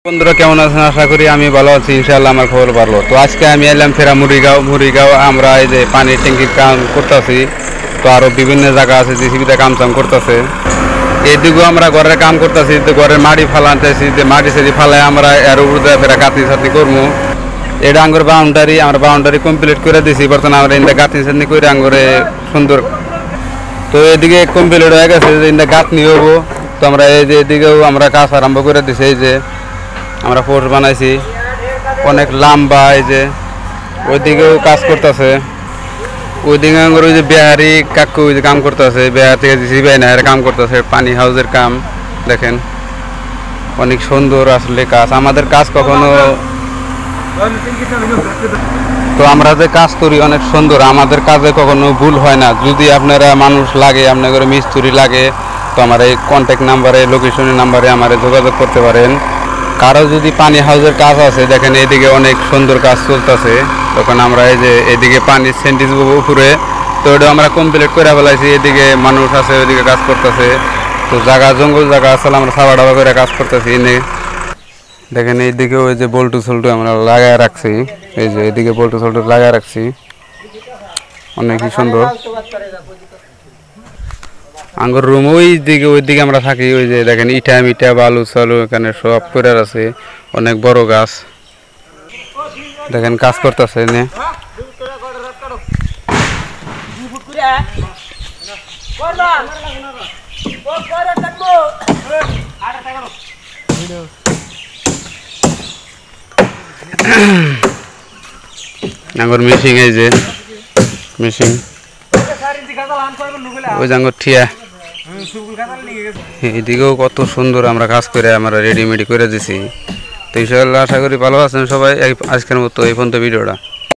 বন্ধুরা কেমন আছেন? আশা করি আমি ভালো আছি, ইনশাআল্লাহ আমার খবর ভালো। তো আজকে আমি এলাম ফেরা মুড়িগাঁও আমরা এই যে পানির ট্যাঙ্কির কাম করতেছি। তো আরও বিভিন্ন জায়গা আছে জেসিবিতে কাম করতেছে। এইদিকেও আমরা ঘরের কাম করতেছি, তো ঘরের মাটি ফালানতেছি, যে মাটি সাটি ফালাই আমরা এর উপর দিয়ে ফেরা গাঁথনি ছাতনি করবো। এটা আঙ্গুর আমরা বাউন্ডারি কমপ্লিট করে দিছি। বর্তমানে আমরা ইন্দা গাঁথনি ছাতনি করে আঙ্গুরে সুন্দর। তো এদিকে কমপ্লিট হয়ে গেছে, যে ইন্দা গাঁথনি হবো। তো আমরা এই যে এদিকেও আমরা কাজ আরম্ভ করে দিছি। এই যে আমরা পোস্ট বানাইছি অনেক লম্বা। এই যে ওইদিকেও কাজ করতেছে, ওইদিকে ওই যে বিহারি কাকু ওই যে কাম করতেছে, বিহার থেকে জিবাই না কাম করতেছে পানি হাউসের কাম। দেখেন অনেক সুন্দর আসলে কাজ। আমাদের কাজ কখনো, তো আমরা যে কাজ করি অনেক সুন্দর, আমাদের কাজে কখনো ভুল হয় না। যদি আপনারা মানুষ লাগে, আপনাদের মিস্ত্রি লাগে, তো আমার এই কন্ট্যাক্ট নাম্বারে, লোকেশনের নাম্বারে আমার যোগাযোগ করতে পারেন। কারো যদি পানি হাউসের কাজ আছে, দেখেন এদিকে অনেক সুন্দর কাজ চলতেছে। তখন আমরা এই যে এদিকে পানির সেন্টিস উপরে, তো ওটা আমরা কমপ্লিট করে ফেলাইছি। এদিকে মানুষ আছে, ওইদিকে কাজ করতেছে। তো জায়গা জঙ্গল জায়গা আসলে আমরা সাবা ডাবা করে কাজ করতেছি। দেখেন এইদিকে ওই যে বল্টু সল্টু আমরা লাগায় রাখছি। এই যে এদিকে বল্টু সল্টু লাগায় রাখছি, অনেকই সুন্দর। আঙ্গুর রুম ওই দিকে আমরা থাকি। ওই যে দেখেন ইটা মিটা বালু চালু এখানে সব করে আছে। অনেক বড় গাছ, দেখেন কাজ করতেছে। আঙ্গুর মেশিন, এই যে মেশিন, ওই যে আঙ্গুর ঠিয়া। এদিকেও কত সুন্দর আমরা কাজ করে আমরা রেডিমেডি করে দিছি। তো ইনশাআল্লাহ আশা করি ভালো আছেন সবাই। আজকের মতো এই পর্যন্ত ভিডিওটা।